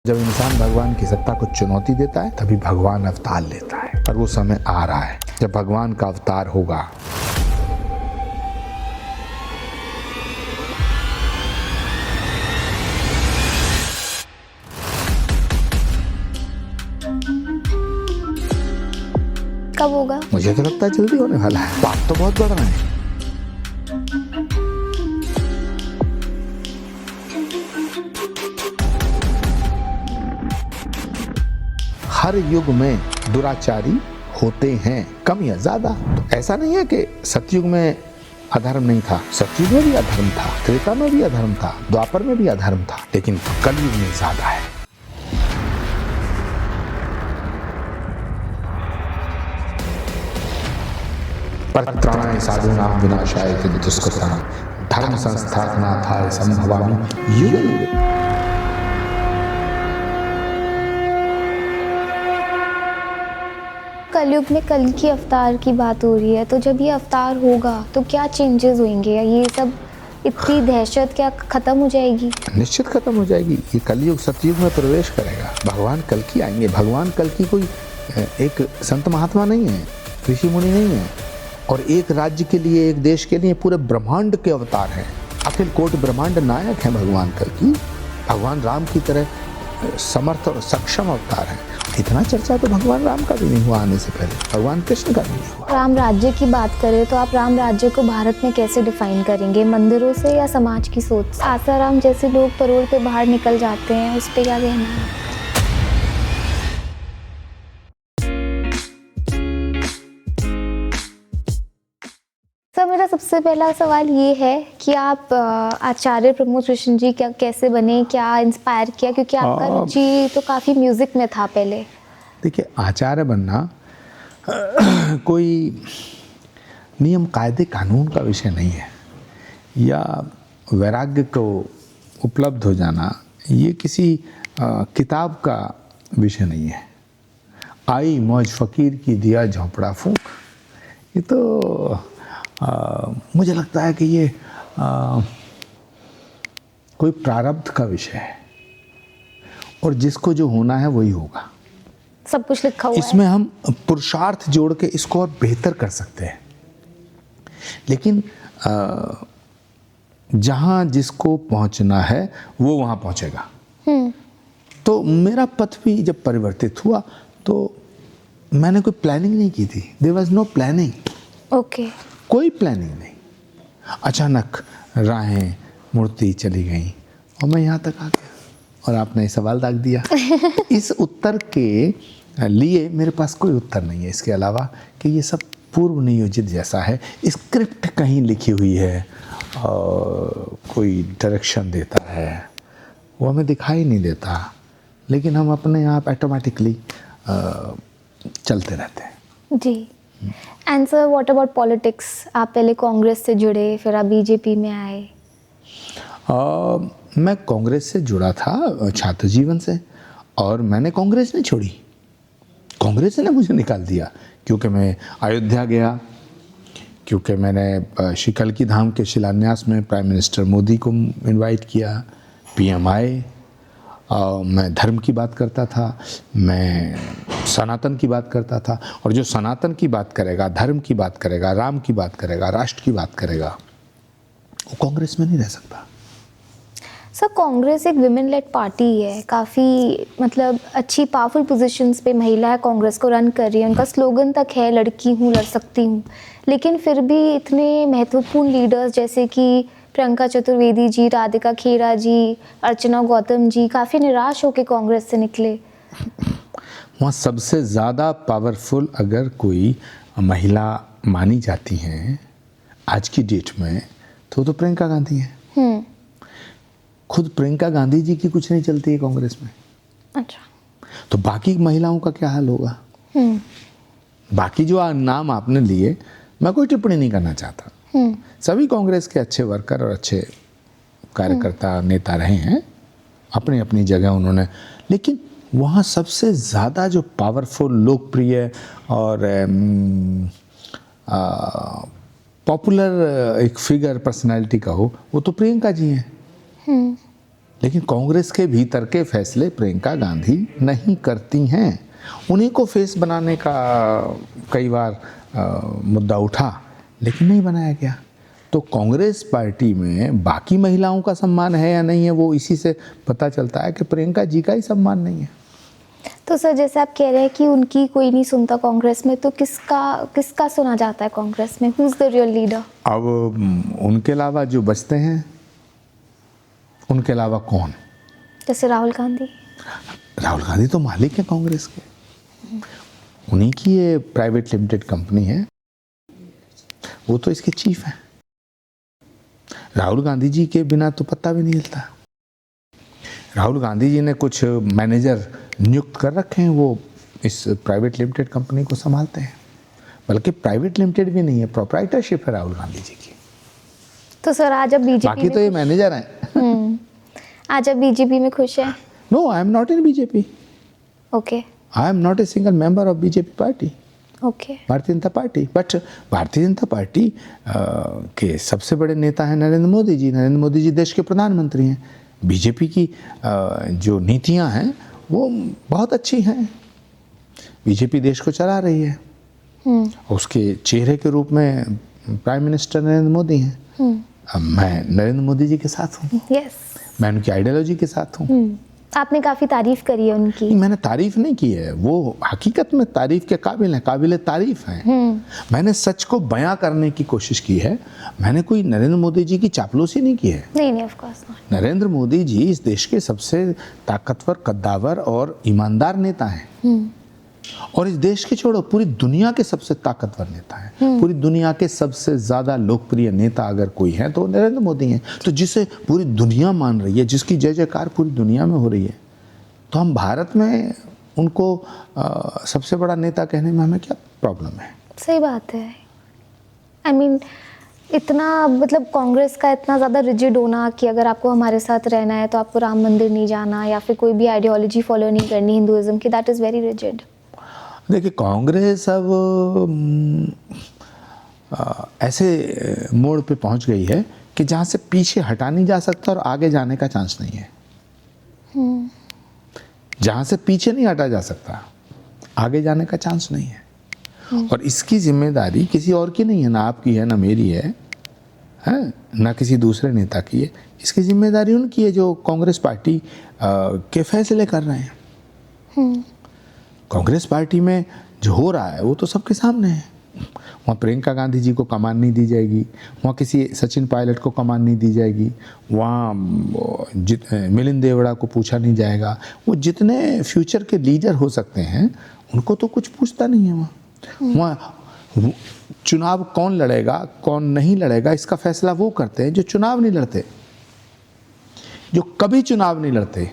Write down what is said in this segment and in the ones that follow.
जब इंसान भगवान की सत्ता को चुनौती देता है तभी भगवान अवतार लेता है। और वो समय आ रहा है जब भगवान का अवतार होगा। कब होगा? मुझे तो लगता है जल्दी होने वाला है। पाप तो बहुत बढ़ रहे हैं। हर युग में दुराचारी होते हैं, कम या ज्यादा। तो ऐसा नहीं है कि सतयुग में अधर्म नहीं था, सतयुग में भी अधर्म था, त्रेता में भी अधर्म था, द्वापर में भी अधर्म था, लेकिन कलयुग में ज्यादा है। परित्राणाय साधूनां विनाशाय दुष्कृतां धर्म संस्थापनार्थाय संभवामि युगे युगे। कलयुग में कल की अवतार की बात हो रही है, तो जब ये अवतार होगा तो क्या चेंजेस होंगे? ये सब इतनी दहशत क्या खत्म हो जाएगी? निश्चित खत्म हो जाएगी। ये कलयुग सतयुग में प्रवेश करेगा। भगवान कल की आएंगे। भगवान कल की कोई एक संत महात्मा नहीं है, ऋषि मुनि नहीं है, और एक राज्य के लिए, एक देश के लिए, पूरे ब्रह्मांड के अवतार हैं। अखिल कोटि ब्रह्मांड नायक हैं भगवान कल की। भगवान राम की तरह समर्थ और सक्षम अवतार है। इतना चर्चा तो भगवान राम का भी नहीं हुआ आने से पहले, भगवान कृष्ण का भी नहीं हुआ। राम राज्य की बात करें तो आप राम राज्य को भारत में कैसे डिफाइन करेंगे? मंदिरों से या समाज की सोच? आसाराम जैसे लोग परोल पे बाहर निकल जाते हैं, उस पर क्या कहना है? सर, मेरा सबसे पहला सवाल ये है कि आप आचार्य प्रमोद कृष्ण जी क्या कैसे बने, क्या इंस्पायर किया? क्योंकि आपका रुचि तो काफ़ी म्यूजिक में था पहले। देखिए, आचार्य बनना कोई नियम कायदे कानून का विषय नहीं है, या वैराग्य को उपलब्ध हो जाना ये किसी किताब का विषय नहीं है। आई मौज फकीर की दिया झोंपड़ा फूंक, ये तो मुझे लगता है कि ये कोई प्रारब्ध का विषय है, और जिसको जो होना है वही होगा। सब कुछ लिखा हुआ इसमें हम पुरुषार्थ जोड़ के इसको और बेहतर कर सकते हैं, लेकिन जहां जिसको पहुंचना है वो वहां पहुंचेगा। तो मेरा पथ भी जब परिवर्तित हुआ तो मैंने कोई प्लानिंग नहीं की थी। There was no planning. Okay. कोई प्लानिंग नहीं, अचानक राहें मुड़ती चली गई और मैं यहाँ तक आ गया, और आपने सवाल दाग दिया। इस उत्तर के लिए मेरे पास कोई उत्तर नहीं है इसके अलावा कि ये सब पूर्व नियोजित जैसा है। स्क्रिप्ट कहीं लिखी हुई है और कोई डायरेक्शन देता है, वो हमें दिखाई नहीं देता, लेकिन हम अपने आप ऑटोमेटिकली चलते रहते हैं। जी। And sir, what about politics? आप पहले कांग्रेस से जुड़े, फिर आप बीजेपी में आए। मैं कांग्रेस से जुड़ा था छात्र जीवन से, और मैंने कांग्रेस नहीं छोड़ी। कांग्रेस ने मुझे निकाल दिया क्योंकि मैं अयोध्या गया, क्योंकि मैंने श्री कल्की धाम के शिलान्यास में प्राइम मिनिस्टर मोदी को इनवाइट किया, पीएम आए। मैं धर्म की बात करता था, मैं सनातन की बात करता था, और जो सनातन की बात करेगा, धर्म की बात करेगा, राम की बात करेगा, राष्ट्र की बात करेगा, वो कांग्रेस में नहीं रह सकता। सर, कांग्रेस एक विमेन लेड पार्टी है, काफ़ी मतलब अच्छी पावरफुल पोजीशंस पे महिलाएं कांग्रेस को रन कर रही हैं। उनका स्लोगन तक है, लड़की हूँ लड़ सकती हूँ। लेकिन फिर भी इतने महत्वपूर्ण लीडर्स जैसे कि प्रियंका चतुर्वेदी जी, राधिका खेरा जी, अर्चना गौतम जी काफ़ी निराश होकर कांग्रेस से निकले। वहाँ सबसे ज़्यादा पावरफुल अगर कोई महिला मानी जाती हैं आज की डेट में तो प्रियंका गांधी हैं। खुद प्रियंका गांधी जी की कुछ नहीं चलती है कांग्रेस में। अच्छा। तो बाकी महिलाओं का क्या हाल होगा? बाकी जो नाम आपने लिए, मैं कोई टिप्पणी नहीं करना चाहता। सभी कांग्रेस के अच्छे वर्कर और अच्छे कार्यकर्ता नेता रहे हैं, अपनी अपनी जगह उन्होंने, लेकिन वहाँ सबसे ज़्यादा जो पावरफुल, लोकप्रिय और पॉपुलर एक फिगर, पर्सनालिटी का हो, वो तो प्रियंका जी हैं। लेकिन कांग्रेस के भीतर के फैसले प्रियंका गांधी नहीं करती हैं। उन्हीं को फेस बनाने का कई बार मुद्दा उठा, लेकिन नहीं बनाया गया। तो कांग्रेस पार्टी में बाकी महिलाओं का सम्मान है या नहीं है, वो इसी से पता चलता है कि प्रियंका जी का ही सम्मान नहीं है। तो सर, जैसे आप कह रहे हैं कि उनकी कोई नहीं सुनता कांग्रेस में, तो किसका सुना जाता है कांग्रेस में? Who is the real leader? अब उनके अलावा जो बचते हैं, उनके अलावा कौन? जैसे राहुल गांधी। राहुल गांधी तो मालिक है कांग्रेस के, उन्हीं की ये प्राइवेट लिमिटेड कंपनी है, वो तो इसके चीफ हैं। राहुल गांधी जी के बिना तो पत्ता भी नहीं हिलता। राहुल गांधी जी ने कुछ मैनेजर नियुक्त कर रखे हैं, वो इस प्राइवेट लिमिटेड कंपनी को संभालते हैं। बल्कि प्राइवेट लिमिटेड भी नहीं है, प्रोप्राइटरशिप है राहुल गांधी जी की। तो सर, आज अब बीजेपी बाकी तो ये मैनेजर हैं। आज अब बीजेपी में खुश है? No, I am not in BJP. Okay. I am not a single member of BJP party, okay. Bharatiya Janata party. But भारतीय जनता पार्टी के सबसे बड़े नेता हैं नरेंद्र मोदी जी। नरेंद्र मोदी जी देश के प्रधानमंत्री हैं। बीजेपी की जो नीतियां हैं वो बहुत अच्छी हैं। बीजेपी देश को चला रही है। उसके चेहरे के रूप में प्राइम मिनिस्टर नरेंद्र मोदी हैं। अब मैं नरेंद्र मोदी जी के साथ हूँ। यस। मैं उनकी आइडियोलॉजी के साथ हूँ। आपने काफ़ी तारीफ करी है उनकी। मैंने तारीफ नहीं की है, वो हकीकत में तारीफ के काबिल है, काबिल तारीफ हैं। मैंने सच को बयां करने की कोशिश की है। मैंने कोई नरेंद्र मोदी जी की चापलूसी नहीं की है। नहीं, of course not. Narendra Modi ji इस देश के सबसे ताकतवर, कद्दावर और ईमानदार नेता हैं। और इस देश के छोड़ो, पूरी दुनिया के सबसे ताकतवर नेता हैं। पूरी दुनिया के सबसे ज्यादा लोकप्रिय नेता अगर कोई है तो नरेंद्र मोदी हैं। तो जिसे पूरी दुनिया मान रही है, जिसकी जय जयकार पूरी दुनिया में हो रही है, तो हम भारत में उनको सबसे बड़ा नेता कहने में हमें क्या प्रॉब्लम है? सही बात है। आई मीन, इतना मतलब कांग्रेस का इतना ज़्यादा रिजिड होना कि अगर आपको हमारे साथ रहना है तो आपको राम मंदिर नहीं जाना, या फिर कोई भी आइडियोलॉजी फॉलो नहीं करनी हिंदुइज्म की, दैट इज़ वेरी रिजिड। देखिए, कांग्रेस अब ऐसे मोड़ पे पहुंच गई है कि जहां से पीछे हटा नहीं जा सकता और आगे जाने का चांस नहीं है। जहां से पीछे नहीं हटा जा सकता, आगे जाने का चांस नहीं है। और इसकी जिम्मेदारी किसी और की नहीं है, ना आपकी है, ना मेरी है, ना किसी दूसरे नेता की है। इसकी जिम्मेदारी उनकी है जो कांग्रेस पार्टी के फैसले कर रहे हैं। कांग्रेस पार्टी में जो हो रहा है वो तो सबके सामने है। वहाँ प्रियंका गांधी जी को कमान नहीं दी जाएगी, वहाँ किसी सचिन पायलट को कमान नहीं दी जाएगी, वहाँ मिलिंद देवड़ा को पूछा नहीं जाएगा। वो जितने फ्यूचर के लीडर हो सकते हैं उनको तो कुछ पूछता नहीं है। वहाँ चुनाव कौन लड़ेगा, कौन नहीं लड़ेगा, इसका फैसला वो करते हैं जो चुनाव नहीं लड़ते। जो कभी चुनाव नहीं लड़ते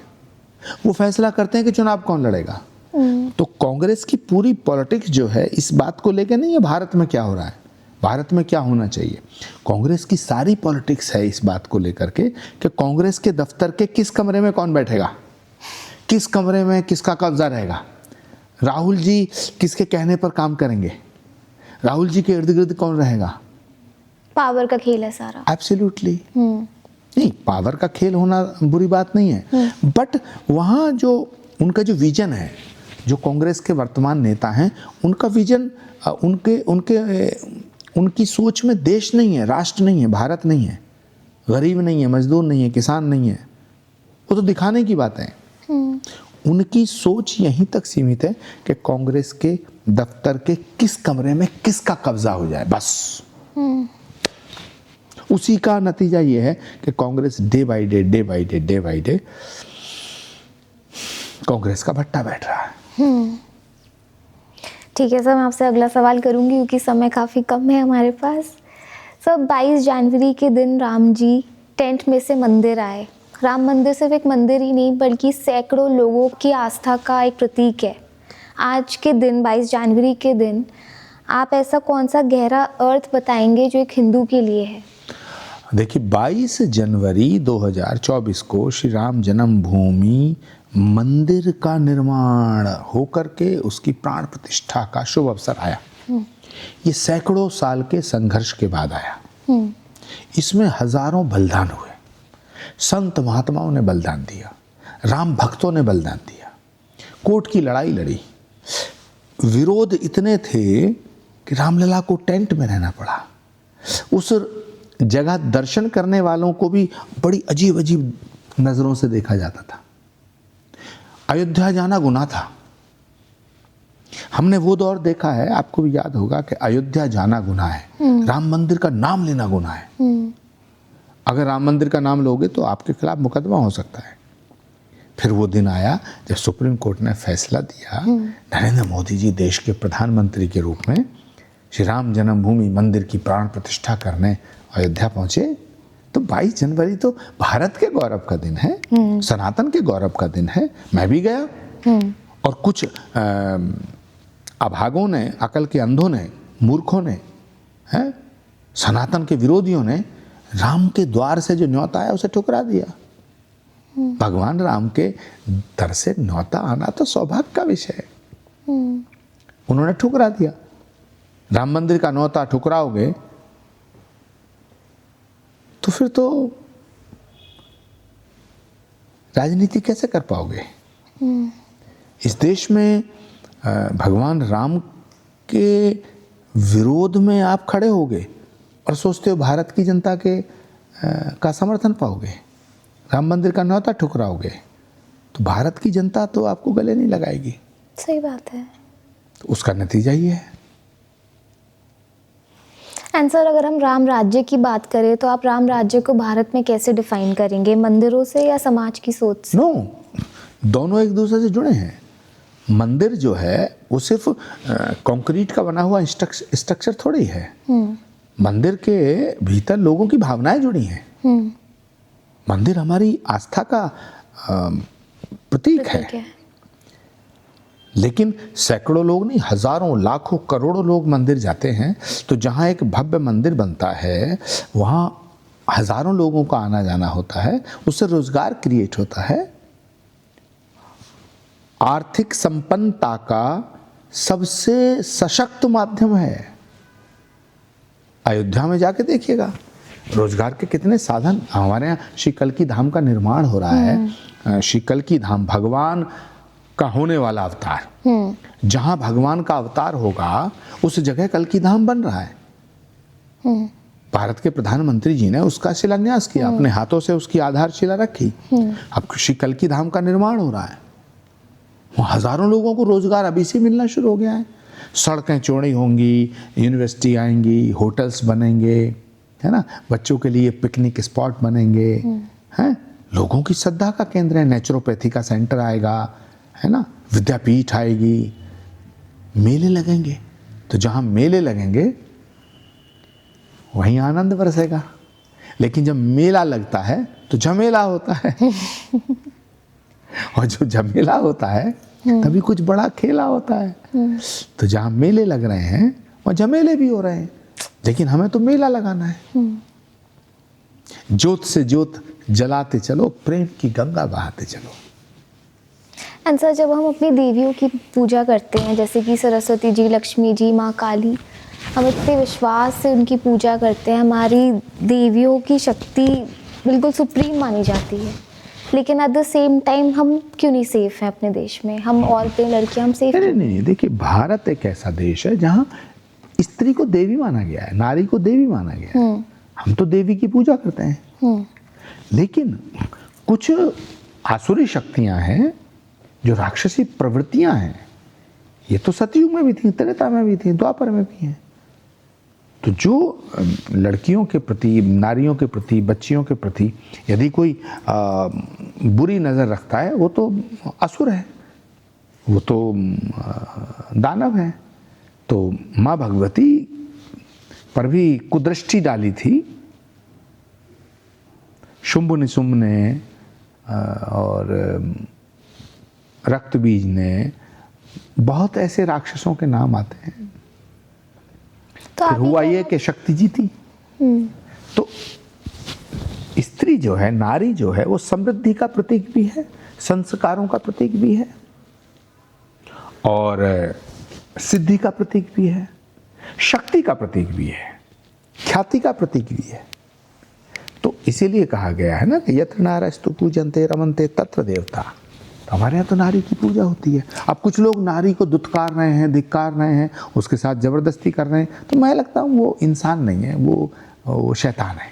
वो फैसला करते हैं कि चुनाव कौन लड़ेगा। तो कांग्रेस की पूरी पॉलिटिक्स जो है इस बात को लेकर नहीं है भारत में क्या हो रहा है, भारत में क्या होना चाहिए। कांग्रेस की सारी पॉलिटिक्स है इस बात को लेकर के कि कांग्रेस के दफ्तर के किस कमरे में कौन बैठेगा, किस कमरे में किसका कब्जा रहेगा, राहुल जी किसके कहने पर काम करेंगे, राहुल जी के इर्द गिर्द कौन रहेगा। पावर का खेल है सारा। एब्सोल्युटली। नहीं, पावर का खेल होना बुरी बात नहीं है, बट वहाँ जो उनका जो विजन है, जो कांग्रेस के वर्तमान नेता हैं, उनका विजन, उनकी सोच में देश नहीं है, राष्ट्र नहीं है, भारत नहीं है, गरीब नहीं है, मजदूर नहीं है, किसान नहीं है। वो तो दिखाने की बात है। उनकी सोच यहीं तक सीमित है कि कांग्रेस के दफ्तर के किस कमरे में किसका कब्जा हो जाए, बस। उसी का नतीजा ये है कि Congress day by day Congress का भट्टा बैठ रहा है। ठीक है सर, मैं आपसे अगला सवाल करूंगी क्योंकि समय काफ़ी कम है हमारे पास। सर, 22 जनवरी के दिन राम जी टेंट में से मंदिर आए। राम मंदिर सिर्फ एक मंदिर ही नहीं बल्कि सैकड़ों लोगों की आस्था का एक प्रतीक है। आज के दिन, 22 जनवरी के दिन, आप ऐसा कौन सा गहरा अर्थ बताएंगे जो एक हिंदू के लिए है? देखिए, 22 जनवरी 2024 को श्री राम जन्मभूमि मंदिर का निर्माण होकर के उसकी प्राण प्रतिष्ठा का शुभ अवसर आया। ये सैकड़ों साल के संघर्ष के बाद आया। इसमें हजारों बलिदान हुए, संत महात्माओं ने बलिदान दिया, राम भक्तों ने बलिदान दिया, कोर्ट की लड़ाई लड़ी। विरोध इतने थे कि रामलला को टेंट में रहना पड़ा। उस जगह दर्शन करने वालों को भी बड़ी अजीब अजीब नज़रों से देखा जाता था। अयोध्या जाना गुनाह था। हमने वो दौर देखा है, आपको भी याद होगा कि अयोध्या जाना गुनाह है, राम मंदिर का नाम लेना गुनाह है। अगर राम मंदिर का नाम लोगे तो आपके खिलाफ मुकदमा हो सकता है। फिर वो दिन आया जब सुप्रीम कोर्ट ने फैसला दिया, नरेंद्र मोदी जी देश के प्रधानमंत्री के रूप में श्री राम जन्मभूमि मंदिर की प्राण प्रतिष्ठा करने अयोध्या पहुंचे। तो 22 जनवरी तो भारत के गौरव का दिन है, सनातन के गौरव का दिन है। मैं भी गया और कुछ अभागों ने, अकल के अंधों ने, मूर्खों ने, हैं, सनातन के विरोधियों ने राम के द्वार से जो न्योता आया उसे ठुकरा दिया। भगवान राम के दर से न्योता आना तो सौभाग्य का विषय है, उन्होंने ठुकरा दिया। राम मंदिर का न्योता ठुकराओगे तो फिर तो राजनीति कैसे कर पाओगे। इस देश में भगवान राम के विरोध में आप खड़े होगे और सोचते हो भारत की जनता के का समर्थन पाओगे, राम मंदिर का न्योता ठुकराओगे, तो भारत की जनता तो आपको गले नहीं लगाएगी। सही बात है। तो उसका नतीजा ये है। एंड सर, अगर हम राम राज्य की बात करें तो आप राम राज्य को भारत में कैसे डिफाइन करेंगे, मंदिरों से या समाज की सोच से? नो, दोनों एक दूसरे से जुड़े हैं। मंदिर जो है वो सिर्फ कंक्रीट का बना हुआ स्ट्रक्चर थोड़ी है। मंदिर के भीतर लोगों की भावनाएं जुड़ी हैं। मंदिर हमारी आस्था का प्रतीक है। लेकिन सैकड़ों लोग नहीं, हजारों, लाखों, करोड़ों लोग मंदिर जाते हैं। तो जहाँ एक भव्य मंदिर बनता है वहाँ हजारों लोगों का आना जाना होता है, उससे रोजगार क्रिएट होता है। आर्थिक संपन्नता का सबसे सशक्त माध्यम है। अयोध्या में जाके देखिएगा रोजगार के कितने साधन। हमारे यहाँ श्री कल्की धाम का निर्माण हो रहा है। श्री कल्की धाम भगवान का होने वाला अवतार, जहां भगवान का अवतार होगा उस जगह कल्की धाम बन रहा है। भारत के प्रधानमंत्री जी ने उसका शिलान्यास किया, अपने हाथों से उसकी आधारशिला रखी। अब श्री कल्की धाम का निर्माण हो रहा है, वहाँ हजारों लोगों को रोजगार अभी से मिलना शुरू हो गया है। सड़कें चौड़ी होंगी, यूनिवर्सिटी आएंगी, होटल्स बनेंगे, है ना, बच्चों के लिए पिकनिक स्पॉट बनेंगे, हैं, लोगों की श्रद्धा का केंद्र है। नेचुरोपैथी का सेंटर आएगा, है ना, विद्यापीठ आएगी, मेले लगेंगे। तो जहाँ मेले लगेंगे वहीं आनंद बरसेगा। लेकिन जब मेला लगता है तो झमेला होता है और जो झमेला होता है तभी कुछ बड़ा खेला होता है। तो जहाँ मेले लग रहे हैं वहाँ झमेले भी हो रहे हैं, लेकिन हमें तो मेला लगाना है। ज्योत से ज्योत जलाते चलो, प्रेम की गंगा बहाते चलो। एंड सर, जब हम अपनी देवियों की पूजा करते हैं, जैसे कि सरस्वती जी, लक्ष्मी जी, माँ काली, हम इतने विश्वास से उनकी पूजा करते हैं, हमारी देवियों की शक्ति बिल्कुल सुप्रीम मानी जाती है, लेकिन एट द सेम टाइम हम क्यों नहीं सेफ हैं अपने देश में? हम औरतें, लड़कियां, हम सेफ नहीं। देखिए, भारत एक ऐसा देश है जहाँ स्त्री को देवी माना गया है, नारी को देवी माना गया है। हम तो देवी की पूजा करते हैं। लेकिन कुछ आसुरी शक्तियां हैं, जो राक्षसी प्रवृत्तियां हैं, ये तो सतयुग में भी थी, त्रेता में भी थी, द्वापर में भी हैं। तो जो लड़कियों के प्रति, नारियों के प्रति, बच्चियों के प्रति यदि कोई बुरी नज़र रखता है, वो तो असुर है, वो तो दानव है। तो माँ भगवती पर भी कुदृष्टि डाली थी शुंभ निशुंभ ने और रक्तबीज ने। बहुत ऐसे राक्षसों के नाम आते हैं। तो फिर हुआ ये कि शक्ति जीती। तो स्त्री जो है, नारी जो है, वो समृद्धि का प्रतीक भी है, संस्कारों का प्रतीक भी है और सिद्धि का प्रतीक भी है, शक्ति का प्रतीक भी है, ख्याति का प्रतीक भी है। तो इसीलिए कहा गया है ना कि यत्र नारस्तु पूजन्ते रमन्ते तत्र देवता। तो हमारे यहाँ तो नारी की पूजा होती है। अब कुछ लोग नारी को दुत्कार रहे हैं, धिक्कार रहे हैं, उसके साथ ज़बरदस्ती कर रहे हैं, तो मैं लगता हूँ वो इंसान नहीं है, वो शैतान है।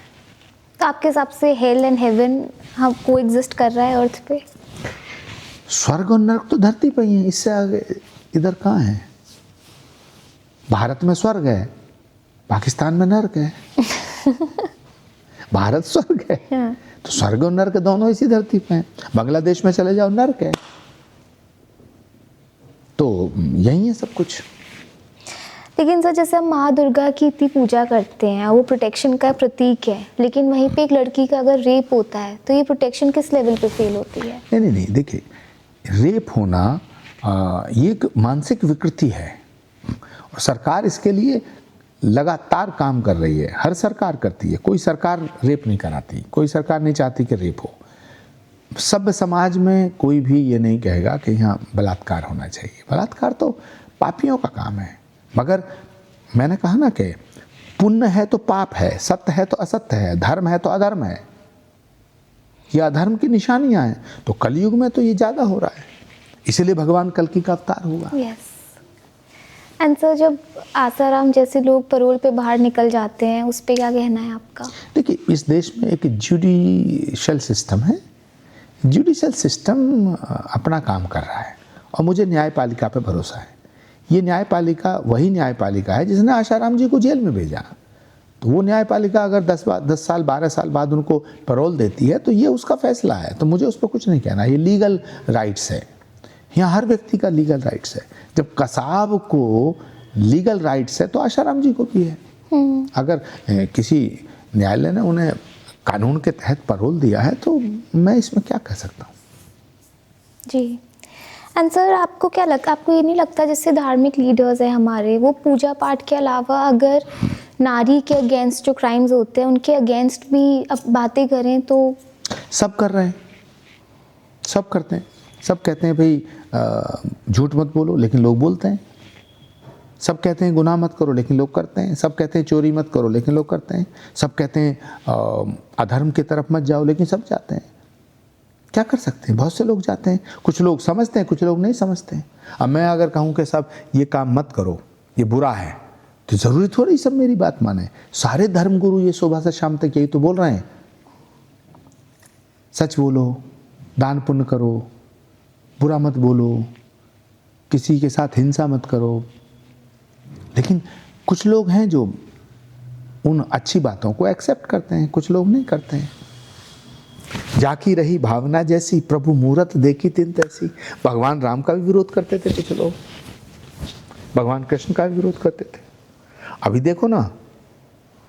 तो आपके हिसाब से हेल एंड हेवन हम को एग्जिस्ट कर रहा है अर्थ पे? स्वर्ग और नरक तो धरती पर ही है, इससे आगे इधर कहाँ है? भारत में स्वर्ग है, पाकिस्तान में नरक है। भारत स्वर्ग है, हाँ। तो स्वर्ग और नरक दोनों इसी धरती पे हैं। बांग्लादेश में चले जाओ, नरक है। तो यही है सब कुछ। लेकिन सर जैसे हम माँ दुर्गा की इतनी पूजा करते हैं, वो प्रोटेक्शन का प्रतीक है, लेकिन वहीं पे एक लड़की का अगर रेप होता है तो ये प्रोटेक्शन किस लेवल पे फेल होती है? नहीं, देखिए, रेप होना ये एक मानसिक विकृति है और सरकार इसके लिए लगातार काम कर रही है। हर सरकार करती है, कोई सरकार रेप नहीं कराती, कोई सरकार नहीं चाहती कि रेप हो। सभ्य समाज में कोई भी ये नहीं कहेगा कि यहाँ बलात्कार होना चाहिए। बलात्कार तो पापियों का काम है। मगर मैंने कहा ना कि पुण्य है तो पाप है, सत्य है तो असत्य है, धर्म है तो अधर्म है, ये अधर्म की निशानियां हैं। तो कलयुग में तो ये ज़्यादा हो रहा है, इसीलिए भगवान कल्कि का अवतार होगा। यस। एंड सर जब आसाराम जैसे लोग परोल पे बाहर निकल जाते हैं, उस पे क्या कहना है आपका? देखिए, इस देश में एक जुडिशियल सिस्टम है। जुडिशियल सिस्टम अपना काम कर रहा है और मुझे न्यायपालिका पे भरोसा है। ये न्यायपालिका वही न्यायपालिका है जिसने आसाराम जी को जेल में भेजा। तो वो न्यायपालिका अगर 10 साल 12 साल बाद उनको पैरोल देती है तो ये उसका फैसला है, तो मुझे उस पर कुछ नहीं कहना। ये लीगल राइट्स है, यहाँ हर व्यक्ति का लीगल राइट्स है। जब कसाब को लीगल राइट्स है तो आसाराम जी को भी है। अगर किसी न्यायालय ने उन्हें कानून के तहत पैरोल दिया है तो मैं इसमें क्या कह सकता हूँ। जी। एंड सर आपको क्या लगता, आपको ये नहीं लगता जैसे धार्मिक लीडर्स हैं हमारे, वो पूजा पाठ के अलावा अगर नारी के अगेंस्ट जो क्राइम्स होते हैं उनके अगेंस्ट भी अब बातें करें तो? सब कर रहे हैं, सब करते हैं। सब कहते हैं भाई झूठ मत बोलो, लेकिन लोग बोलते हैं। सब कहते हैं गुनाह मत करो, लेकिन लोग करते हैं। सब कहते हैं चोरी मत करो, लेकिन लोग करते हैं। सब कहते हैं अधर्म की तरफ मत जाओ, लेकिन सब जाते हैं। क्या कर सकते हैं, बहुत से लोग जाते हैं। कुछ लोग समझते हैं, कुछ लोग नहीं समझते हैं। अब मैं अगर कहूँ कि सब ये काम मत करो, ये बुरा है, तो ज़रूरी थोड़ी सब मेरी बात माने। सारे धर्मगुरु ये सुबह से शाम तक यही तो बोल रहे हैं, सच बोलो, दान पुण्य करो, बुरा मत बोलो, किसी के साथ हिंसा मत करो। लेकिन कुछ लोग हैं जो उन अच्छी बातों को एक्सेप्ट करते हैं, कुछ लोग नहीं करते हैं। जाकी रही भावना जैसी, प्रभु मूरत देखी तिन तैसी। भगवान राम का भी विरोध करते थे कुछ लोग, भगवान कृष्ण का भी विरोध करते थे। अभी देखो ना,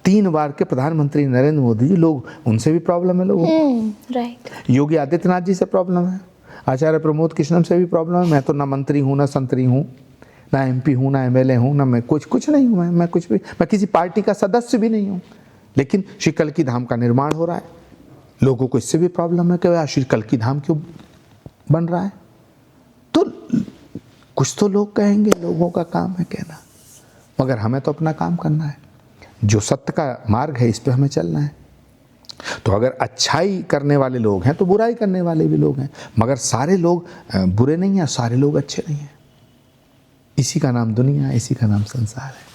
3 बार के प्रधानमंत्री नरेंद्र मोदी जी, लोग उनसे भी प्रॉब्लम है लोगों को। राइट। योगी आदित्यनाथ जी से प्रॉब्लम है, आचार्य प्रमोद कृष्णम से भी प्रॉब्लम है। मैं तो ना मंत्री हूँ, ना संतरी हूँ, ना एमपी हूँ, ना एमएलए हूँ, ना मैं कुछ नहीं हूँ। मैं कुछ भी, मैं किसी पार्टी का सदस्य भी नहीं हूँ। लेकिन श्री कल्कि धाम का निर्माण हो रहा है, लोगों को इससे भी प्रॉब्लम है कि यार श्री कल्कि धाम क्यों बन रहा है। तो कुछ तो लोग कहेंगे, लोगों का काम है कहना, मगर हमें तो अपना काम करना है। जो सत्य का मार्ग है, इस पे हमें चलना है। तो अगर अच्छाई करने वाले लोग हैं तो बुराई करने वाले भी लोग हैं, मगर सारे लोग बुरे नहीं हैं, सारे लोग अच्छे नहीं हैं। इसी का नाम दुनिया है, इसी का नाम संसार है।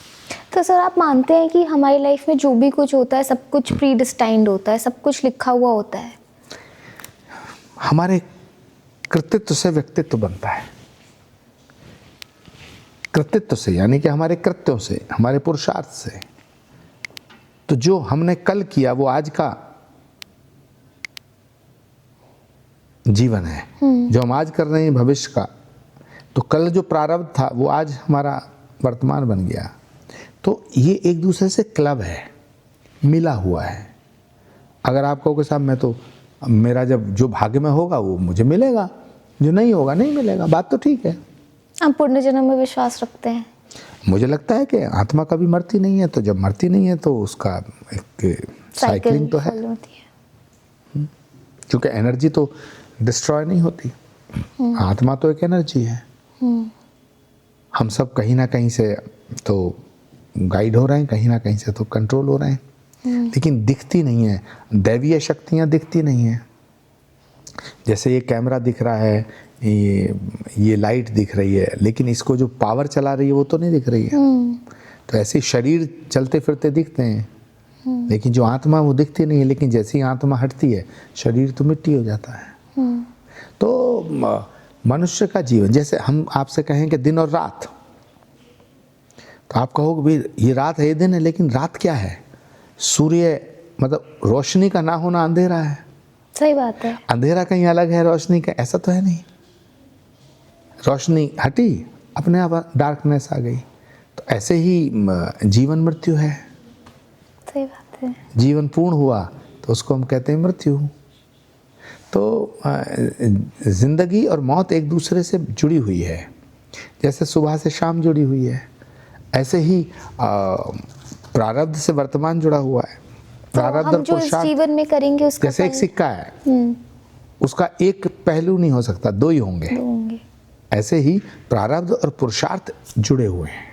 तो सर आप मानते हैं कि हमारी लाइफ में जो भी कुछ होता है सब कुछ प्री डिस्टाइंड होता है, सब कुछ लिखा हुआ होता है? हमारे कृतित्व से व्यक्तित्व बनता है। कृतित्व से यानी कि हमारे कृत्यों से, हमारे पुरुषार्थ से। तो जो हमने कल किया वो आज का जीवन है, जो हम आज कर रहे हैं भविष्य का। तो कल जो प्रारब्ध था वो आज हमारा वर्तमान बन गया। तो ये एक दूसरे से क्लब है, मिला हुआ है। अगर आप कहोगे साहब मैं तो, मेरा जब जो भाग्य में होगा वो मुझे मिलेगा, जो नहीं होगा नहीं मिलेगा, बात तो ठीक है। आप पुण्यजन्म में विश्वास रखते हैं? मुझे लगता है कि आत्मा कभी मरती नहीं है, तो जब मरती नहीं है तो उसका एक साइकिलिंग तो है, क्योंकि एनर्जी तो डिस्ट्रॉय नहीं होती। आत्मा तो एक एनर्जी है। हम सब कहीं ना कहीं से तो गाइड हो रहे हैं, कहीं ना कहीं से तो कंट्रोल हो रहे हैं। लेकिन दिखती नहीं है, दैवीय शक्तियाँ दिखती नहीं हैं। जैसे ये कैमरा दिख रहा है, ये लाइट दिख रही है, लेकिन इसको जो पावर चला रही है वो तो नहीं दिख रही है। तो ऐसे शरीर चलते फिरते दिखते हैं, लेकिन जो आत्मा वो दिखती नहीं है। लेकिन जैसे ही आत्मा हटती है, शरीर तो मिट्टी हो जाता है। तो मनुष्य का जीवन, जैसे हम आपसे कहें कि दिन और रात, तो आप कहोगे भाई ये रात है, ये दिन है, लेकिन रात क्या है? सूर्य मतलब रोशनी का ना होना अंधेरा है। सही बात है। अंधेरा कहीं अलग है रोशनी का, ऐसा तो है नहीं। रोशनी हटी, अपने आप डार्कनेस आ गई। तो ऐसे ही जीवन मृत्यु है। सही बात है। जीवन पूर्ण हुआ तो उसको हम कहते हैं मृत्यु। तो जिंदगी और मौत एक दूसरे से जुड़ी हुई है। जैसे सुबह से शाम जुड़ी हुई है, ऐसे ही प्रारब्ध से वर्तमान जुड़ा हुआ है। तो प्रारब्ध हम और जो इस पुरुषार्थ, जीवन में करेंगे उसका जैसे एक फल सिक्का है, उसका एक पहलू नहीं हो सकता, दो ही होंगे। होंगे। ऐसे ही प्रारब्ध और पुरुषार्थ जुड़े हुए हैं,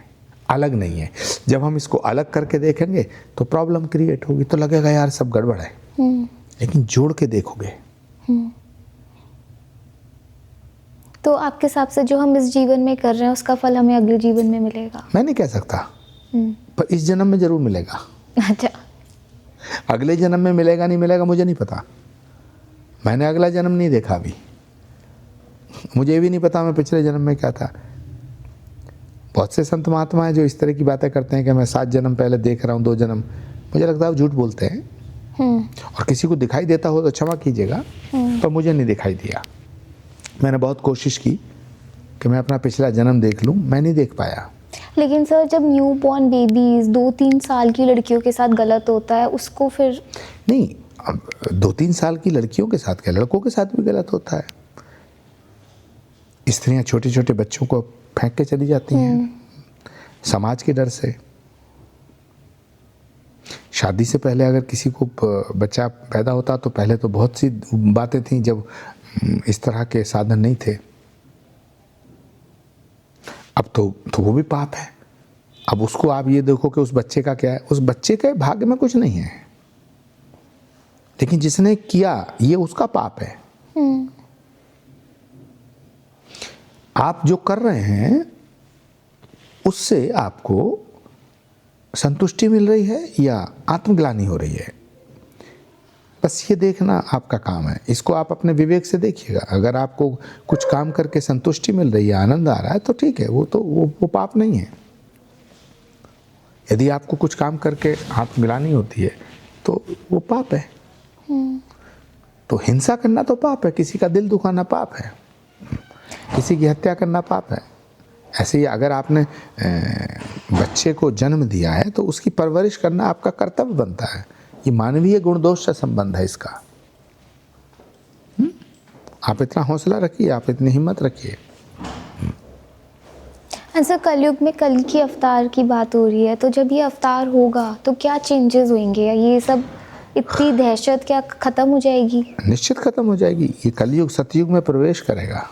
अलग नहीं है। जब हम इसको अलग करके देखेंगे तो प्रॉब्लम क्रिएट होगी, तो लगेगा यार सब गड़बड़ है। लेकिन जोड़ के देखोगे तो आपके हिसाब से जो हम इस जीवन में कर रहे हैं उसका फल हमें अगले जीवन में मिलेगा? मैं नहीं कह सकता, पर इस जन्म में जरूर मिलेगा। अच्छा। अगले जन्म में मिलेगा नहीं मिलेगा मुझे नहीं पता। मैंने अगला जन्म नहीं देखा अभी, मुझे भी नहीं पता मैं पिछले जन्म में क्या था। बहुत से संत महात्मा हैं जो इस तरह की बातें करते हैं कि मैं 7 जन्म पहले देख रहा हूँ, 2 जन्म। मुझे लगता है वो झूठ बोलते हैं। और किसी को दिखाई देता हो तो क्षमा कीजिएगा, पर मुझे नहीं दिखाई दिया। मैंने बहुत कोशिश की कि मैं अपना पिछला जन्म देख लूँ, मैं नहीं देख पाया। लेकिन सर जब न्यू बॉर्न बेबीज 2-3 साल की लड़कियों के साथ गलत होता है, उसको फिर नहीं, अब 2-3 साल की लड़कियों के साथ क्या, लड़कों के साथ भी गलत होता है। स्त्रियां छोटे छोटे बच्चों को फेंक के चली जाती हैं समाज के डर से। शादी से पहले अगर किसी को बच्चा पैदा होता तो पहले तो बहुत सी बातें थी जब इस तरह के साधन नहीं थे। अब तो वो भी पाप है। अब उसको आप ये देखो कि उस बच्चे का क्या है, उस बच्चे के भाग्य में कुछ नहीं है, लेकिन जिसने किया ये उसका पाप है। आप जो कर रहे हैं उससे आपको संतुष्टि मिल रही है या आत्मग्लानि हो रही है, बस ये देखना आपका काम है। इसको आप अपने विवेक से देखिएगा। अगर आपको कुछ काम करके संतुष्टि मिल रही है, आनंद आ रहा है, तो ठीक है, वो पाप नहीं है। यदि आपको कुछ काम करके आत्मग्लानि होती है तो वो पाप है। तो हिंसा करना तो पाप है, किसी का दिल दुखाना पाप है, किसी की हत्या करना पाप है। ऐसे ही अगर आपने बच्चे को जन्म दिया है तो उसकी परवरिश करना आपका कर्तव्य बनता है। ये मानवीय गुण दोष से संबंध है इसका। आप इतना हौसला रखिए, आप इतनी हिम्मत रखिए। सर कलयुग में कल की अवतार की बात हो रही है, तो जब ये अवतार होगा तो क्या चेंजेस होंगे? ये सब इतनी दहशत क्या खत्म हो जाएगी? निश्चित खत्म हो जाएगी। ये कलयुग सतयुग में प्रवेश करेगा।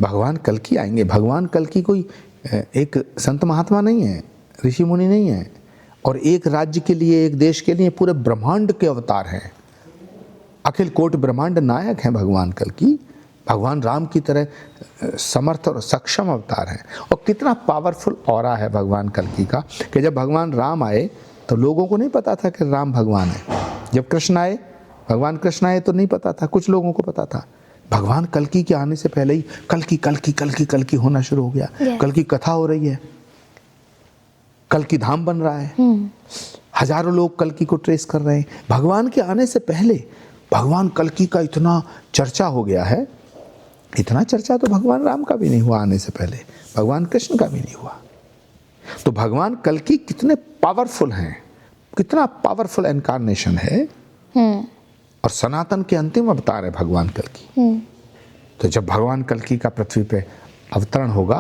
भगवान कल्कि आएंगे। भगवान कल्कि कोई एक संत महात्मा नहीं है, ऋषि मुनि नहीं है, और एक राज्य के लिए, एक देश के लिए, पूरे ब्रह्मांड के अवतार हैं। अखिल कोटि ब्रह्मांड नायक हैं भगवान कल्कि। भगवान राम की तरह समर्थ और सक्षम अवतार हैं। और कितना पावरफुल ऑरा है भगवान कल्कि का कि जब भगवान राम आए तो लोगों को नहीं पता था कि राम भगवान है। जब कृष्ण आए, भगवान कृष्ण आए तो नहीं पता था, कुछ लोगों को पता था। भगवान कल्कि के आने से पहले ही कल्कि कल्कि कल्कि कल्कि होना शुरू हो गया। कल की कथा हो रही है, कल की धाम बन रहा है, हजारों लोग कल्कि को ट्रेस कर रहे हैं। भगवान के आने से पहले भगवान कल्कि का इतना चर्चा हो गया है। इतना चर्चा तो भगवान राम का भी नहीं हुआ आने से पहले, भगवान कृष्ण का भी नहीं हुआ। तो भगवान कल्कि कितने पावरफुल हैं, कितना पावरफुल इनकारनेशन है, और सनातन के अंतिम अवतार है भगवान कल्कि। तो जब भगवान कल्कि का पृथ्वी पे अवतरण होगा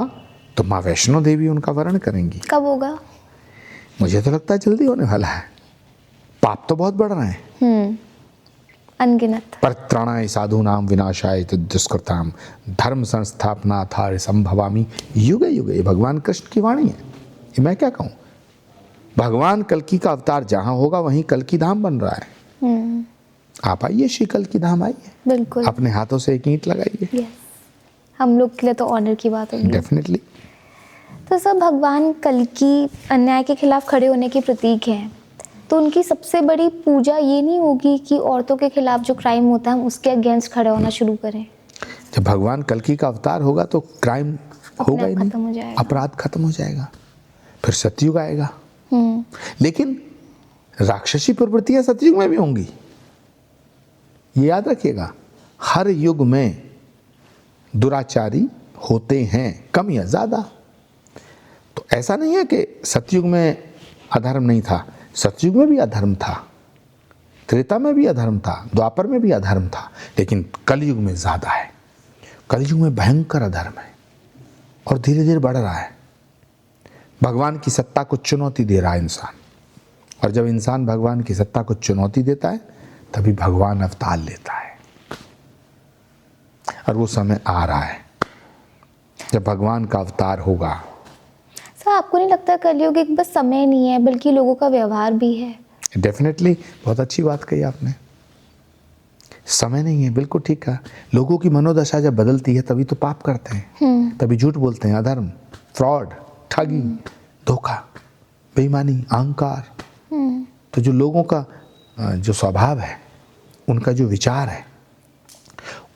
तो माँ वैष्णो देवी उनका वर्ण करेंगी। कब होगा? मुझे तो लगता है जल्दी होने वाला है। पाप तो बहुत बढ़ रहे हैं, अनगिनत। परित्राणाय साधूनां विनाशाय दुष्कृतां धर्म संस्थापनार्थाय संभवामि युगे युगे। ये भगवान कृष्ण की वाणी है, ये मैं क्या कहूँ। भगवान कल्कि का अवतार जहाँ होगा वहीं कल्कि धाम बन रहा है। आप आइए, श्री कल्कि धाम आइए, बिल्कुल। अपने हाथों से एक ईंट लगाइए। यस, हम लोग के लिए तो ऑनर की बात होगी। डेफिनेटली। तो सब भगवान कल्कि अन्याय के खिलाफ खड़े होने के प्रतीक हैं, तो उनकी सबसे बड़ी पूजा ये नहीं होगी कि औरतों के खिलाफ जो क्राइम होता है हम उसके अगेंस्ट खड़े होना शुरू करें? जब भगवान कल्कि का अवतार होगा तो क्राइम होगा ही खत्म हो नहीं, जाएगा। अपराध खत्म हो जाएगा, फिर सतयुग आएगा। लेकिन राक्षसी प्रवृत्तियां सतयुग में भी होंगी, ये याद रखिएगा। हर युग में दुराचारी होते हैं, कम या ज्यादा। तो ऐसा नहीं है कि सतयुग में अधर्म नहीं था, सतयुग में भी अधर्म था, त्रेता में भी अधर्म था, द्वापर में भी अधर्म था, लेकिन कलयुग में ज्यादा है। कलयुग में भयंकर अधर्म है और धीरे धीरे बढ़ रहा है। भगवान की सत्ता को चुनौती दे रहा है इंसान, और जब इंसान भगवान की सत्ता को चुनौती देता है तभी भगवान अवतार लेता है। और वो समय आ रहा है जब भगवान का अवतार होगा। सर, आपको नहीं लगता कलयुग एक बस समय नहीं है बल्कि लोगों का व्यवहार भी है? डेफिनेटली, बहुत अच्छी बात कही आपने। समय नहीं है, बिल्कुल ठीक है। लोगों की मनोदशा जब बदलती है तभी तो पाप करते हैं, तभी झूठ बोलते हैं, अधर्म, फ्रॉड, ठगी, धोखा, बेईमानी, अहंकार। तो जो लोगों का जो स्वभाव है, उनका जो विचार है,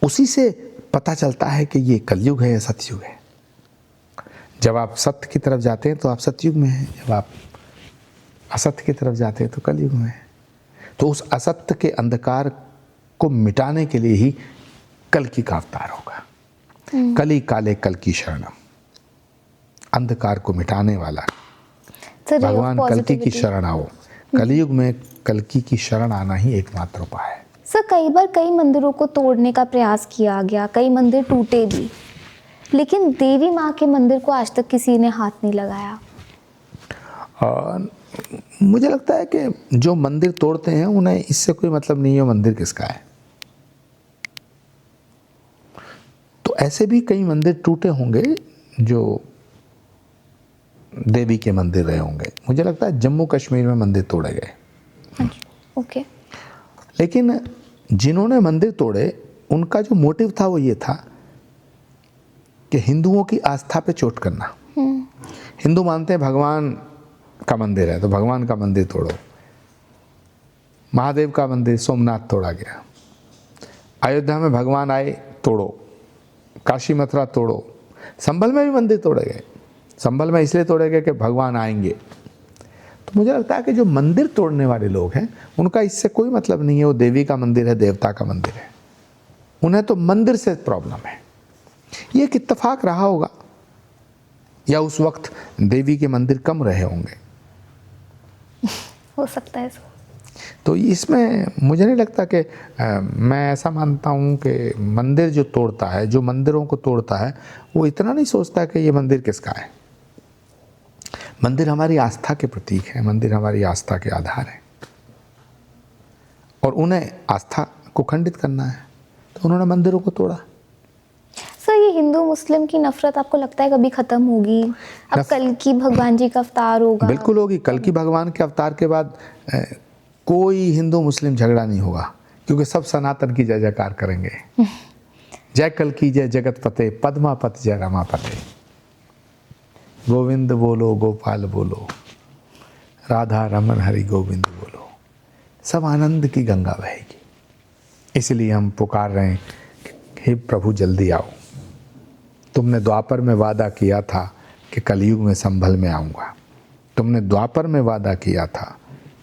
उसी से पता चलता है कि ये कलयुग है या सतयुग है। जब आप सत्य की तरफ जाते हैं तो आप सतयुग में हैं, जब आप असत्य की तरफ जाते हैं तो कलयुग में हैं। तो उस असत्य के अंधकार को मिटाने के लिए ही कल्कि का अवतार होगा। कली काले कल्कि शरणम, अंधकार को मिटाने वाला भगवान कल्कि की शरण आओ। कलयुग में कल्कि की शरण आना ही एकमात्र उपाय है। सर, कई बार कई मंदिरों को तोड़ने का प्रयास किया गया, कई मंदिर टूटे भी, लेकिन देवी माँ के मंदिर को आज तक किसी ने हाथ नहीं लगाया। मुझे लगता है कि जो मंदिर तोड़ते हैं उन्हें इससे कोई मतलब नहीं है मंदिर किसका है। तो ऐसे भी कई मंदिर टूटे होंगे जो देवी के मंदिर रहे होंगे। मुझे लगता है जम्मू कश्मीर में मंदिर तोड़े गए। ओके। लेकिन जिन्होंने मंदिर तोड़े उनका जो मोटिव था वो ये था कि हिंदुओं की आस्था पे चोट करना। हिंदू मानते हैं भगवान का मंदिर है तो भगवान का मंदिर तोड़ो। महादेव का मंदिर सोमनाथ तोड़ा गया, अयोध्या में भगवान आए तोड़ो, काशी मथुरा तोड़ो, संभल में भी मंदिर तोड़े गए। संभल में इसलिए तोड़े गए कि भगवान आएंगे। तो मुझे लगता है कि जो मंदिर तोड़ने वाले लोग हैं उनका इससे कोई मतलब नहीं है वो देवी का मंदिर है, देवता का मंदिर है, उन्हें तो मंदिर से प्रॉब्लम है। ये एक इत्तेफाक रहा होगा या उस वक्त देवी के मंदिर कम रहे होंगे, हो सकता है। तो इसमें मुझे नहीं लगता कि मैं ऐसा मानता हूँ कि मंदिर जो तोड़ता है, जो मंदिरों को तोड़ता है, वो इतना नहीं सोचता कि ये मंदिर किसका है। मंदिर हमारी आस्था के प्रतीक है, मंदिर हमारी आस्था के आधार है, और उन्हें आस्था को खंडित करना है तो उन्होंने मंदिरों को तोड़ा। सर, ये हिंदू मुस्लिम की नफरत आपको लगता है कभी खत्म होगी? अब कल्कि भगवान जी का अवतार होगा। बिल्कुल होगी। कल्कि भगवान के अवतार के बाद कोई हिंदू मुस्लिम झगड़ा नहीं होगा, क्योंकि सब सनातन की जय जयकार करेंगे। जय कल्कि जय जगत पते, पद्मापत जय रमापते। गोविंद बोलो गोपाल बोलो, राधा रमन हरि गोविंद बोलो, सब आनंद की गंगा बहेगी। इसलिए हम पुकार रहे हैं, हे प्रभु जल्दी आओ। तुमने द्वापर में वादा किया था कि कलयुग में संभल में आऊँगा। तुमने द्वापर में वादा किया था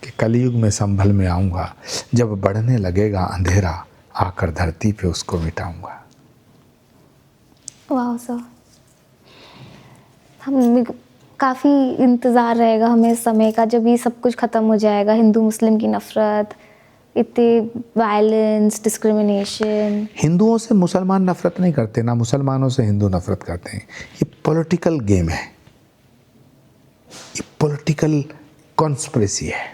कि कलयुग में संभल में आऊँगा। जब बढ़ने लगेगा अंधेरा, आकर धरती पे उसको मिटाऊँगा। वाह सर, हम काफ़ी इंतज़ार रहेगा हमें इस समय का जब ये सब कुछ ख़त्म हो जाएगा। हिंदू मुस्लिम की नफ़रत, इतने वायलेंस, डिस्क्रिमिनेशन। हिंदुओं से मुसलमान नफरत नहीं करते, ना मुसलमानों से हिंदू नफरत करते हैं। ये पॉलिटिकल गेम है, ये पॉलिटिकल कॉन्स्पिरेसी है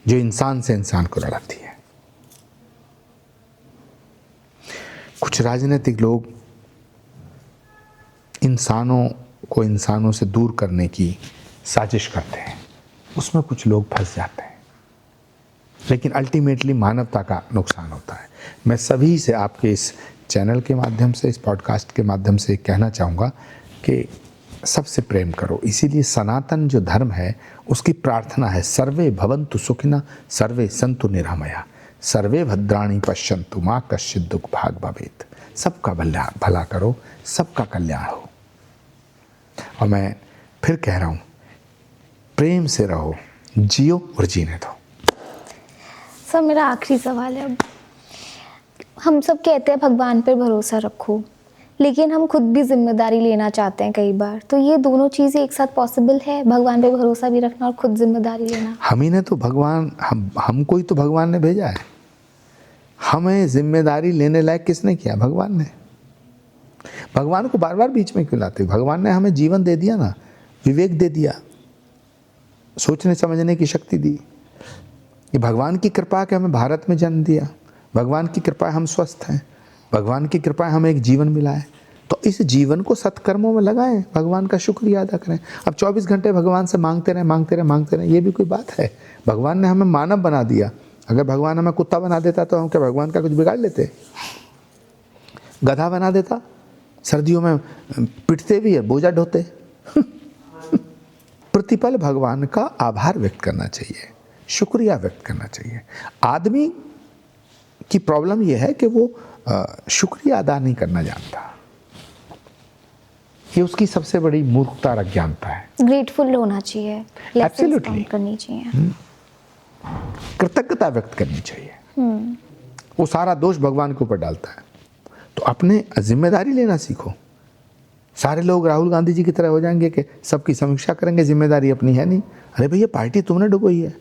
जो इंसान से इंसान को लड़ाती है। कुछ राजनीतिक लोग इंसानों को इंसानों से दूर करने की साजिश करते हैं, उसमें कुछ लोग फंस जाते हैं, लेकिन अल्टीमेटली मानवता का नुकसान होता है। मैं सभी से आपके इस चैनल के माध्यम से, इस पॉडकास्ट के माध्यम से कहना चाहूँगा कि सबसे प्रेम करो। इसीलिए सनातन जो धर्म है उसकी प्रार्थना है, सर्वे भवन्तु सुखिनः, सर्वे सन्तु निरामया, सर्वे भद्राणि पश्यन्तु मा कश्चित् दुःख भाग् भवेत्। सबका भला करो, सबका कल्याण हो। और मैं फिर कह रहा हूँ, प्रेम से रहो, जियो और जीने दो। सर मेरा आखिरी सवाल है अब। हम सब कहते हैं भगवान पर भरोसा रखो, लेकिन हम खुद भी जिम्मेदारी लेना चाहते हैं कई बार, तो ये दोनों चीज़ें एक साथ पॉसिबल है, भगवान पे भरोसा भी रखना और खुद जिम्मेदारी लेना? हम ही ने तो भगवान, हमको ही तो भगवान ने भेजा है। हमें जिम्मेदारी लेने लायक किसने किया? भगवान ने। भगवान को बार बार बीच में क्यों लाते? भगवान ने हमें जीवन दे दिया ना, विवेक दे दिया, सोचने समझने की शक्ति दी। ये भगवान की कृपा है कि हमें भारत में जन्म दिया, भगवान की कृपा है हम स्वस्थ हैं, भगवान की कृपा है हमें एक जीवन मिला है। तो इस जीवन को सत्कर्मों में लगाएं, भगवान का शुक्रिया अदा करें। अब 24 घंटे भगवान से मांगते रहें, ये भी कोई बात है? भगवान ने हमें मानव बना दिया। अगर भगवान हमें कुत्ता बना देता तो हम क्या भगवान का कुछ बिगाड़ लेते? गधा बना देता, सर्दियों में पिटते भी है, बोझा ढोते। प्रतिपल भगवान का आभार व्यक्त करना चाहिए, शुक्रिया व्यक्त करना चाहिए। आदमी की प्रॉब्लम यह है कि वो शुक्रिया अदा नहीं करना जानता। ये उसकी सबसे बड़ी मूर्खता और अज्ञानता है। ग्रेटफुल होना चाहिए, Absolutely. करनी चाहिए, कृतज्ञता व्यक्त करनी चाहिए। वो सारा दोष भगवान के ऊपर डालता है। तो अपने जिम्मेदारी लेना सीखो। सारे लोग राहुल गांधी जी की तरह हो जाएंगे कि सबकी समीक्षा करेंगे, जिम्मेदारी अपनी है नहीं। अरे भैया, पार्टी तुमने डुबोई है।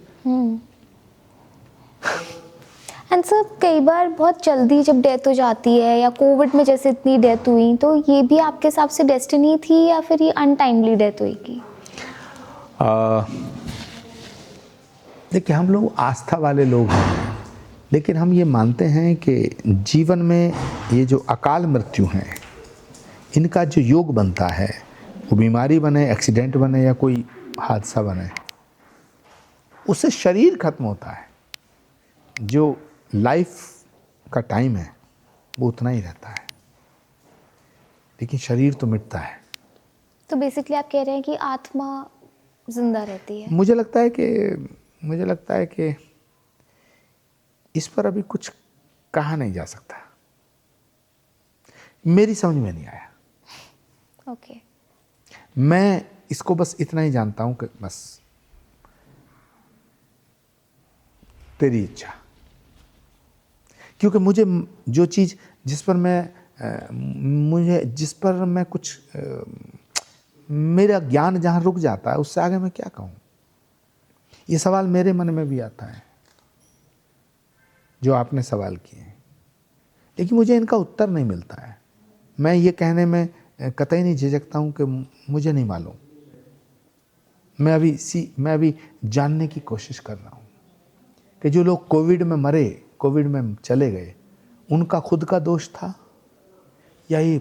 एंड सर कई बार बहुत जल्दी जब डेथ हो जाती है, या कोविड में जैसे इतनी डेथ हुई, तो ये भी आपके हिसाब से डेस्टिनी थी या फिर ये अनटाइमली डेथ हुई की? देखिए, हम लोग आस्था वाले लोग हैं, लेकिन हम ये मानते हैं कि जीवन में ये जो अकाल मृत्यु हैं, इनका जो योग बनता है, वो बीमारी बने, एक्सीडेंट बने या कोई हादसा बने, उससे शरीर खत्म होता है। जो लाइफ का टाइम है वो उतना ही रहता है, लेकिन शरीर तो मिटता है। तो बेसिकली आप कह रहे हैं कि आत्मा जिंदा रहती है? मुझे लगता है कि इस पर अभी कुछ कहा नहीं जा सकता, मेरी समझ में नहीं आया। ओके। मैं इसको बस इतना ही जानता हूं कि बस तेरी इच्छा, क्योंकि मुझे जो चीज़ जिस पर मैं कुछ मेरा ज्ञान जहाँ रुक जाता है, उससे आगे मैं क्या कहूँ? ये सवाल मेरे मन में भी आता है जो आपने सवाल किए, लेकिन मुझे इनका उत्तर नहीं मिलता है। मैं ये कहने में कतई नहीं झिझकता हूँ कि मुझे नहीं मालूम। मैं अभी जानने की कोशिश कर रहा हूँ कि जो लोग कोविड में मरे, कोविड में चले गए, उनका खुद का दोष था या ये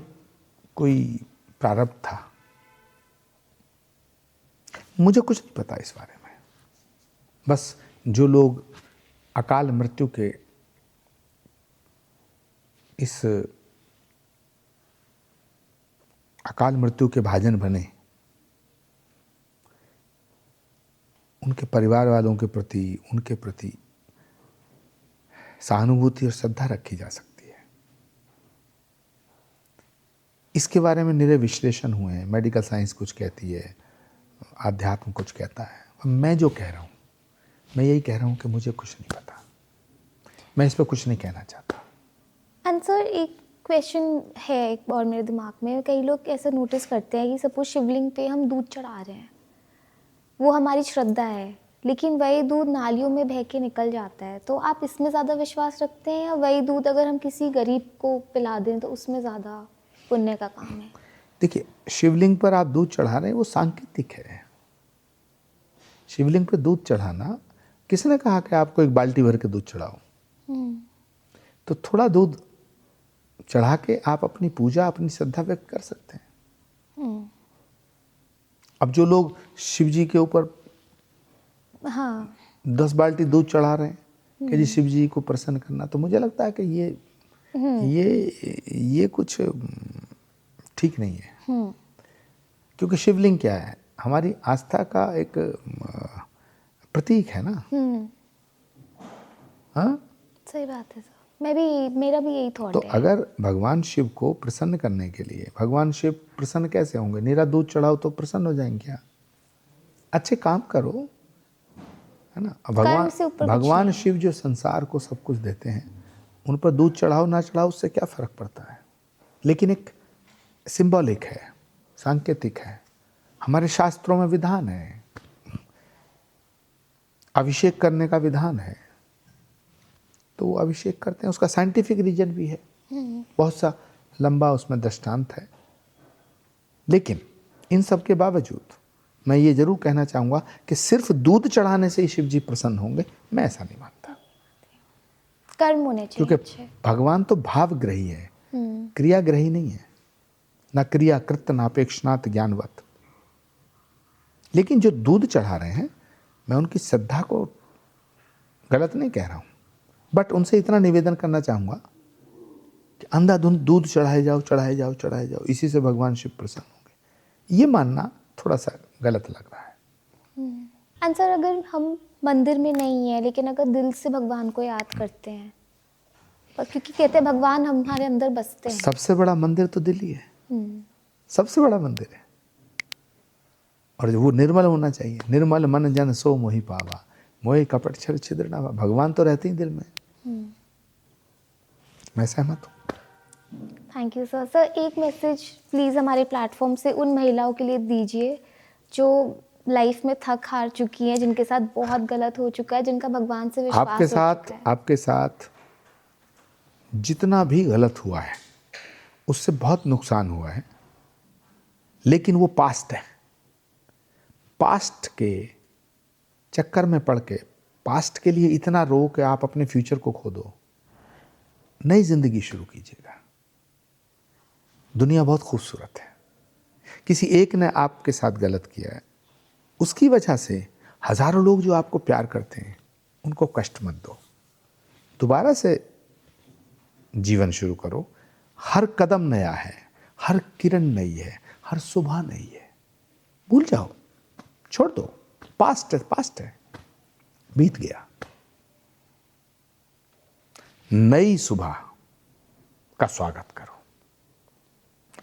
कोई प्रारब्ध था? मुझे कुछ नहीं पता इस बारे में। बस जो लोग अकाल मृत्यु के इस अकाल मृत्यु के भाजन बने, उनके परिवार वालों के प्रति, उनके प्रति सहानुभूति और श्रद्धा रखी जा सकती है। इसके बारे में निरे विश्लेषण हुए हैं। मेडिकल साइंस कुछ कहती है, आध्यात्म कुछ कहता है। मैं जो कह रहा हूँ, मैं यही कह रहा हूँ कि मुझे कुछ नहीं पता, मैं इस पर कुछ नहीं कहना चाहता। एंड सर एक क्वेश्चन है एक और मेरे दिमाग में, कई लोग ऐसा नोटिस करते हैं कि सपोज शिवलिंग पे हम दूध चढ़ा रहे हैं, वो हमारी श्रद्धा है, लेकिन वही दूध नालियों में बह के निकल जाता है। तो आप इसमें ज़्यादा विश्वास रखते हैं, या वही दूध अगर हम किसी गरीब को पिला दें तो उसमें ज़्यादा पुण्य का काम है? देखिए, शिवलिंग पर आप दूध चढ़ा रहे हैं, वो सांकेतिक है। शिवलिंग पर दूध चढ़ाना, किसने कहा कि आपको एक बाल्टी भर के दूध चढ़ाओ? तो थोड़ा दूध चढ़ा के आप अपनी पूजा, अपनी श्रद्धा व्यक्त कर सकते हैं। अब जो लोग शिव जी के ऊपर हाँ 10 बाल्टी दूध चढ़ा रहे हैं कि जी शिव जी को प्रसन्न करना। तो मुझे लगता है कि ये कुछ ठीक नहीं है, क्योंकि शिवलिंग क्या है, हमारी आस्था का एक प्रतीक है ना। हाँ, सही बात है सर, मेरा भी यही थॉट तो है। अगर भगवान शिव को प्रसन्न करने के लिए, भगवान शिव प्रसन्न कैसे होंगे? नीरा दूध चढ़ाओ तो प्रसन्न हो जाएंगे क्या? अच्छे काम करो, है ना। कर्म से ऊपर कुछ भगवान नहीं शिव जो संसार को सब कुछ देते हैं, उन पर दूध चढ़ाओ ना चढ़ाओ उससे क्या फर्क पड़ता है? लेकिन एक सिंबॉलिक है, सांकेतिक है, हमारे शास्त्रों में विधान है, अभिषेक करने का विधान है, तो वो अभिषेक करते हैं। उसका साइंटिफिक रीजन भी है, बहुत सा लंबा उसमें दृष्टांत है। लेकिन इन सब के बावजूद मैं ये जरूर कहना चाहूँगा कि सिर्फ दूध चढ़ाने से ही शिव जी प्रसन्न होंगे, मैं ऐसा नहीं मानता। कर्म होने चाहिए क्योंकि अच्छे। भगवान तो भावग्रही है, क्रियाग्रही नहीं है, ना क्रिया कृत ना अपेक्षनात् ज्ञानवत। लेकिन जो दूध चढ़ा रहे हैं, मैं उनकी श्रद्धा को गलत नहीं कह रहा हूँ, बट उनसे इतना निवेदन करना चाहूँगा कि अंधाधुंध दूध चढ़ाए जाओ चढ़ाए जाओ चढ़ाए जाओ, इसी से भगवान शिव प्रसन्न होंगे, ये मानना थोड़ा सा गलत लग रहा है। आंसर, अगर हम मंदिर में नहीं है लेकिन अगर दिल से भगवान को याद करते हैं, और क्योंकि कहते हैं भगवान हमारे अंदर बसते हैं। सबसे बड़ा मंदिर तो दिल ही है, सबसे बड़ा मंदिर है। और वो निर्मल होना चाहिए। निर्मल मन जन सो मोहि पावा, मोहि कपट छल छिद्र नावा। भगवान तो रहते ही दिल में। मैं सहमत हूँ। Thank you sir. सर एक मैसेज प्लीज़ हमारे प्लेटफॉर्म से उन महिलाओं के लिए दीजिए जो लाइफ में थक हार चुकी हैं, जिनके साथ बहुत गलत हो चुका है, जिनका भगवान से विश्वास हो चुका है। आपके साथ जितना भी गलत हुआ है उससे बहुत नुकसान हुआ है, लेकिन वो पास्ट है। पास्ट के चक्कर में पड़ के, पास्ट के लिए इतना रो के आप अपने फ्यूचर को खो दो। नई जिंदगी शुरू कीजिएगा। दुनिया बहुत खूबसूरत है। किसी एक ने आपके साथ गलत किया है, उसकी वजह से हजारों लोग जो आपको प्यार करते हैं उनको कष्ट मत दो। दोबारा से जीवन शुरू करो। हर कदम नया है, हर किरण नई है, हर सुबह नई है। भूल जाओ, छोड़ दो। पास्ट है, बीत गया। नई सुबह का स्वागत करो।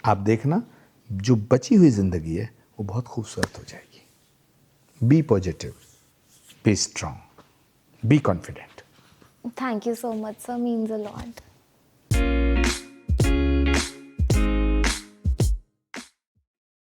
आप देखना, जो बची हुई जिंदगी है वो बहुत खूबसूरत हो जाएगी। Be positive, be strong, be confident. Thank you so much sir, means a lot.